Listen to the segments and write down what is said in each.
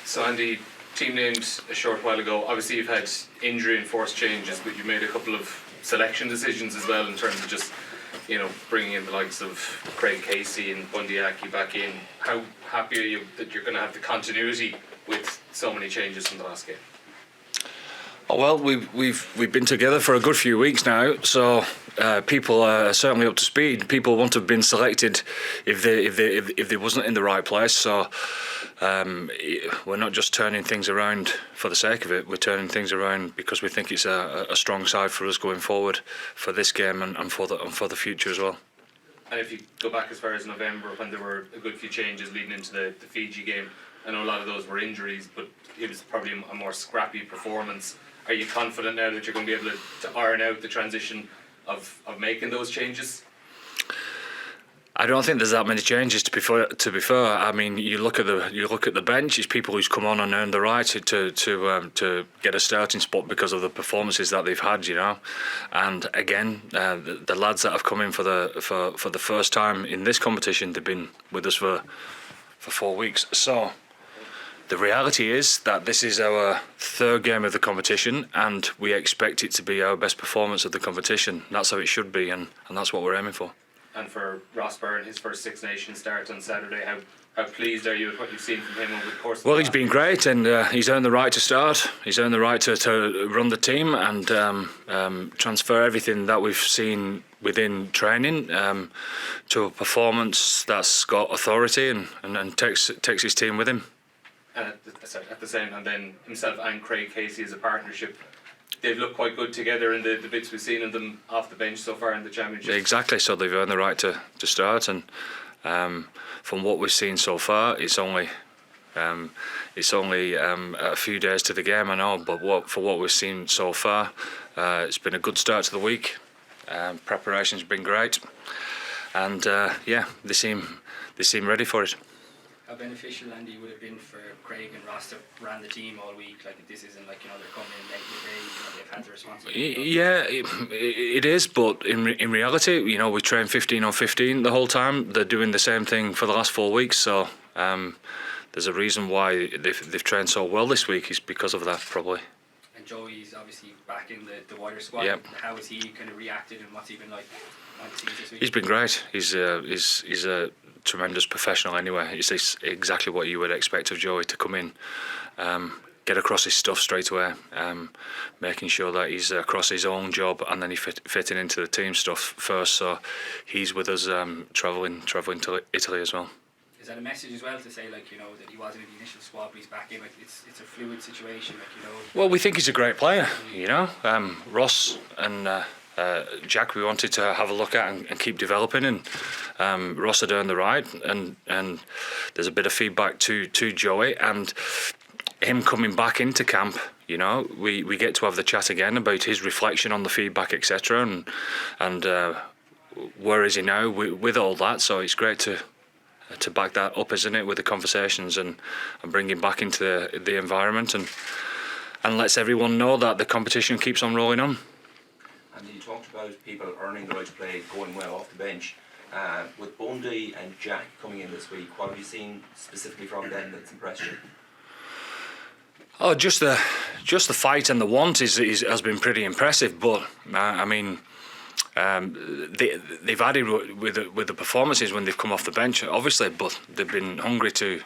So Andy, team named a short while ago. Obviously you've had injury and forced changes, but you've made a couple of selection decisions as well in terms of just, bringing in the likes of Craig Casey and Bundy Aki back in. How happy are you that you're going to have the continuity with so many changes from the last game? Oh, well, we've been together for a good few weeks now, so people are certainly up to speed. People won't have been selected if they wasn't in the right place. So we're not just turning things around for the sake of it. We're turning things around because we think it's a strong side for us going forward for this game and for the future as well. And if you go back as far as November, when there were a good few changes leading into the Fiji game, I know a lot of those were injuries, but it was probably a more scrappy performance. Are you confident now that you're going to be able to iron out the transition of making those changes? I don't think there's that many changes to be fair. I mean, you look at the bench. It's people who's come on and earned the right to get a starting spot because of the performances that they've had, And again, the lads that have come in for the first time in this competition, they've been with us for 4 weeks. So the reality is that this is our third game of the competition, and we expect it to be our best performance of the competition. That's how it should be, and that's what we're aiming for. And for Ross Byrne, his first Six Nations start on Saturday, how pleased are you with what you've seen from him over the course of Well, he's been great, and he's earned the right to start. He's earned the right to run the team and transfer everything that we've seen within training to a performance that's got authority and takes his team with him. And at the same time, then himself and Craig Casey as a partnership, they've looked quite good together in the bits we've seen of them off the bench so far in the championship. Exactly, so they've earned the right to start, and from what we've seen so far, it's only a few days to the game, I know, but for what we've seen so far, it's been a good start to the week. Preparation's been great, and they seem ready for it. How beneficial, Andy, would have been for Craig and Ross to run the team all week? Like, this isn't like, they're coming in late in the day, they've had the responsibility. Yeah, it is, but in reality, we train 15 on 15 the whole time. They're doing the same thing for the last 4 weeks, so there's a reason why they've trained so well this week, is because of that, probably. And Joey's obviously back in the wider squad. Yep. How has he kind of reacted, and what's he been like on the team this week? He's been great. He's a tremendous professional anyway. It's exactly what you would expect of Joey, to come in, get across his stuff straight away, making sure that he's across his own job, and then he fitting into the team stuff first. So he's with us travelling to Italy as well. Is that a message as well to say, that he wasn't in the initial squad, but he's back in? Like, it's a fluid situation, Well, we think he's a great player, Ross and Jack, we wanted to have a look at and keep developing, and Ross had earned the right, and there's a bit of feedback to Joey, and him coming back into camp, we get to have the chat again about his reflection on the feedback, etc., and where is he now with all that. So it's great to back that up, isn't it, with the conversations and bring him back into the environment, and lets everyone know that the competition keeps on rolling on. And you talked about people earning the right to play, going well off the bench. With Bundy and Jack coming in this week, what have you seen specifically from them that's impressed you? Oh, just the fight and the want has been pretty impressive. But I mean, they've added with the performances when they've come off the bench, obviously, but they've been hungry to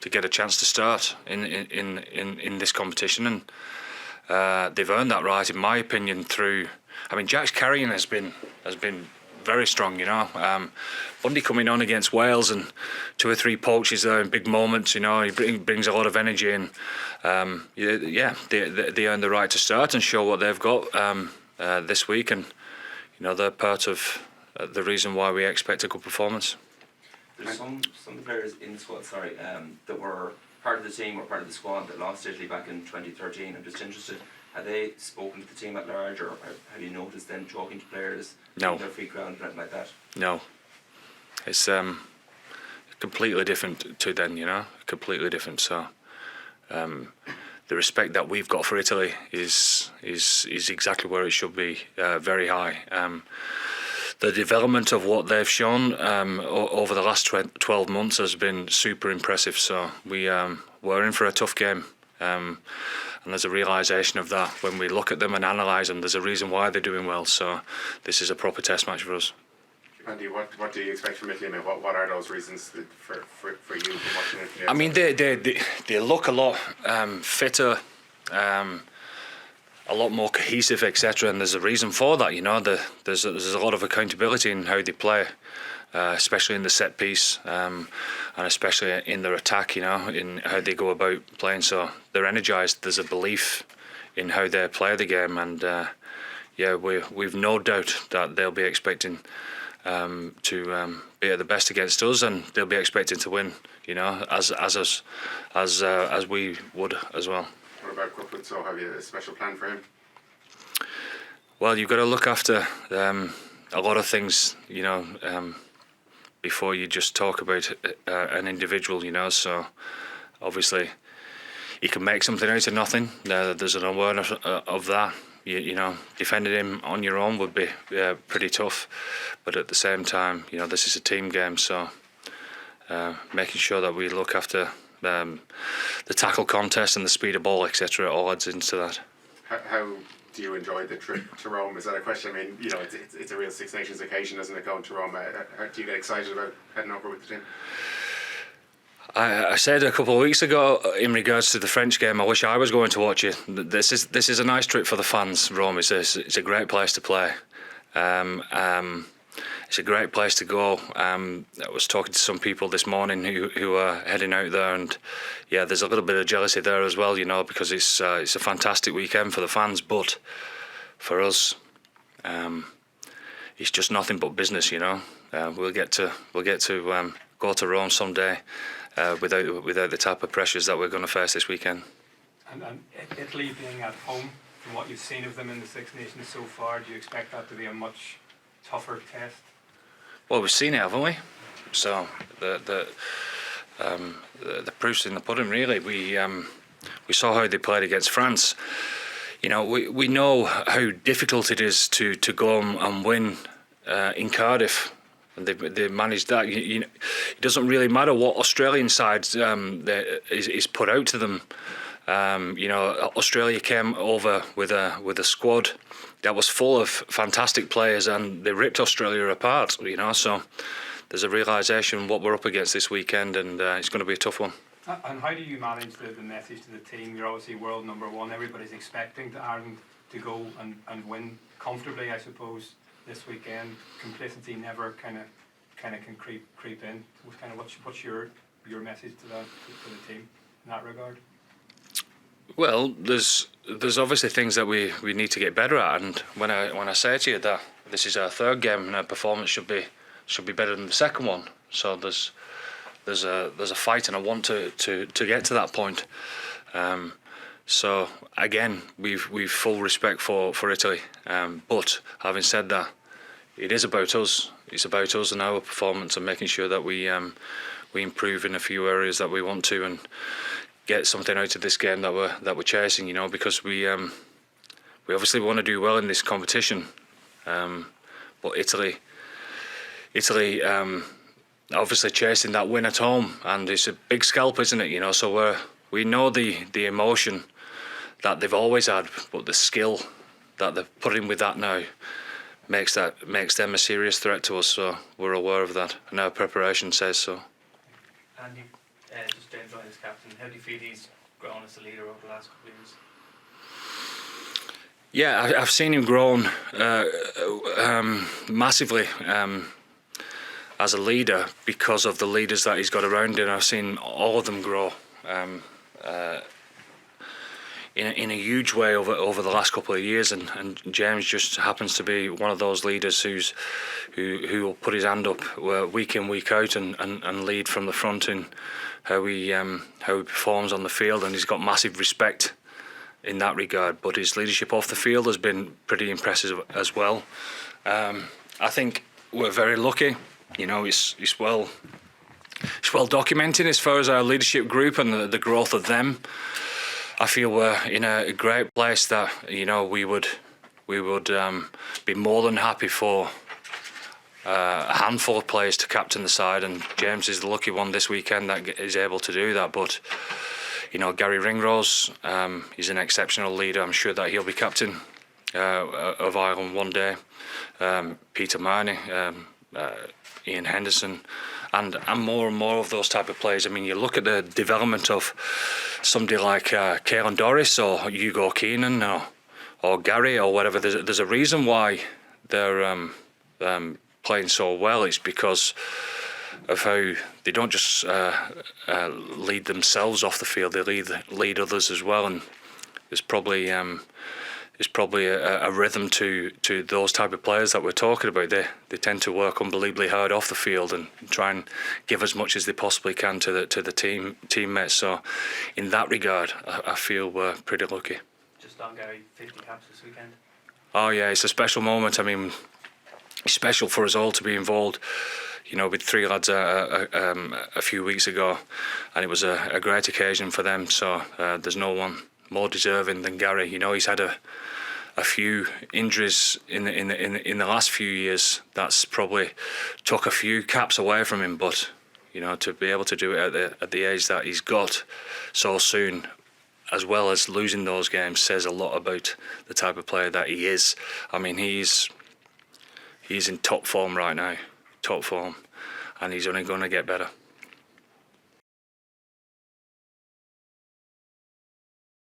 get a chance to start in this competition, and they've earned that right, in my opinion, through. I mean, Jack's carrying has been very strong, Bundy coming on against Wales and 2 or 3 poaches there in big moments, he brings a lot of energy, and they earn the right to start and show what they've got this week, and they're part of the reason why we expect a good performance. There's some players in the squad, that were part of the team or part of the squad that lost Italy back in 2013. I'm just interested, have they spoken to the team at large, or have you noticed them talking to players, No. their free ground, anything like that? No, it's completely different to then, completely different. So the respect that we've got for Italy is exactly where it should be, very high. the development of what they've shown over the last 12 months has been super impressive. So we're in for a tough game. And there's a realisation of that when we look at them and analyse them. There's a reason why they're doing well. So this is a proper test match for us. Andy, what do you expect from Italy? I mean, what are those reasons for you from watching it? I mean, they look a lot fitter, a lot more cohesive, etc. And there's a reason for that. You know, there's a lot of accountability in how they play, especially in the set piece, and especially in their attack. You know, in how they go about playing. So they're energised. There's a belief in how they play the game, and we've no doubt that they'll be expecting to be at the best against us, and they'll be expecting to win. You know, as we would as well. What about Grufford? So have you a special plan for him? Well, you've got to look after a lot of things, you know, before you just talk about an individual. You know, so obviously you can make something out of nothing. There's an awareness of that. You know, defending him on your own would be pretty tough, but at the same time, you know, this is a team game, so making sure that we look after the tackle contest and the speed of ball, etc., all adds into that. How do you enjoy the trip to Rome? Is that a question? I mean, you know, it's a real Six Nations occasion, isn't it, going to Rome? Do you get excited about heading over with the team? I said a couple of weeks ago in regards to the French game, I wish I was going to watch it. This is a nice trip for the fans. Rome is it's a great place to play. It's a great place to go. I was talking to some people this morning who are heading out there, and yeah, there's a little bit of jealousy there as well, you know, because it's a fantastic weekend for the fans, but for us, it's just nothing but business, you know. We'll get to go to Rome someday. Without the type of pressures that we're going to face this weekend. And Italy being at home, from what you've seen of them in the Six Nations so far, do you expect that to be a much tougher test? Well, we've seen it, haven't we? So the proof's in the pudding, really. We saw how they played against France. You know, we know how difficult it is to go and win in Cardiff. And they managed that. You know, it doesn't really matter what Australian side is put out to them. You know, Australia came over with a squad that was full of fantastic players, and they ripped Australia apart. You know, so there's a realisation what we're up against this weekend, and it's going to be a tough one. And how do you manage the message to the team? You're obviously world number one. Everybody's expecting Ireland to go and win comfortably, I suppose. This weekend, complacency never kind of can creep in. What's your message to the team in that regard? Well, there's obviously things that we need to get better at, and when I say to you that this is our third game and our performance should be better than the second one, so there's a fight and I want to get to that point. So again, we've full respect for Italy, but having said that, it is about us. It's about us and our performance, and making sure that we improve in a few areas that we want to, and get something out of this game that we're chasing. You know, because we obviously want to do well in this competition, but Italy, obviously chasing that win at home, and it's a big scalp, isn't it? You know, so we know the emotion that they've always had, but the skill that they're putting with that now makes them a serious threat to us. So we're aware of that, and our preparation says so. Andy, just James Ryan as captain, how do you feel he's grown as a leader over the last couple of years? Yeah, I've seen him grown massively as a leader because of the leaders that he's got around him. I've seen all of them grow in a huge way over the last couple of years, and James just happens to be one of those leaders who will put his hand up week in, week out, and lead from the front in how he performs on the field, and he's got massive respect in that regard. But his leadership off the field has been pretty impressive as well. I think we're very lucky. You know, it's well documented as far as our leadership group and the growth of them. I feel we're in a great place that, you know, we would be more than happy for a handful of players to captain the side, and James is the lucky one this weekend that is able to do that. But Gary Ringrose, he's an exceptional leader. I'm sure that he'll be captain of Ireland one day. Peter Marnie, Ian Henderson, and more of those type of players. I mean, you look at the development of somebody like Caelan Doris or Hugo Keenan or Gary or whatever. There's a reason why they're playing so well. It's because of how they don't just lead themselves off the field; they lead others as well. And there's probably a rhythm to those type of players that we're talking about. They tend to work unbelievably hard off the field and try and give as much as they possibly can to the teammates. So, in that regard, I feel we're pretty lucky. Just on Gary, 50 caps this weekend. Oh yeah, it's a special moment. I mean, it's special for us all to be involved. With three lads a few weeks ago, and it was a great occasion for them. So there's no one more deserving than Gary. He's had a few injuries in the last few years. That's probably took a few caps away from him. But to be able to do it at the age that he's got so soon, as well as losing those games, says a lot about the type of player that he is. I mean, he's in top form right now, top form, and he's only going to get better.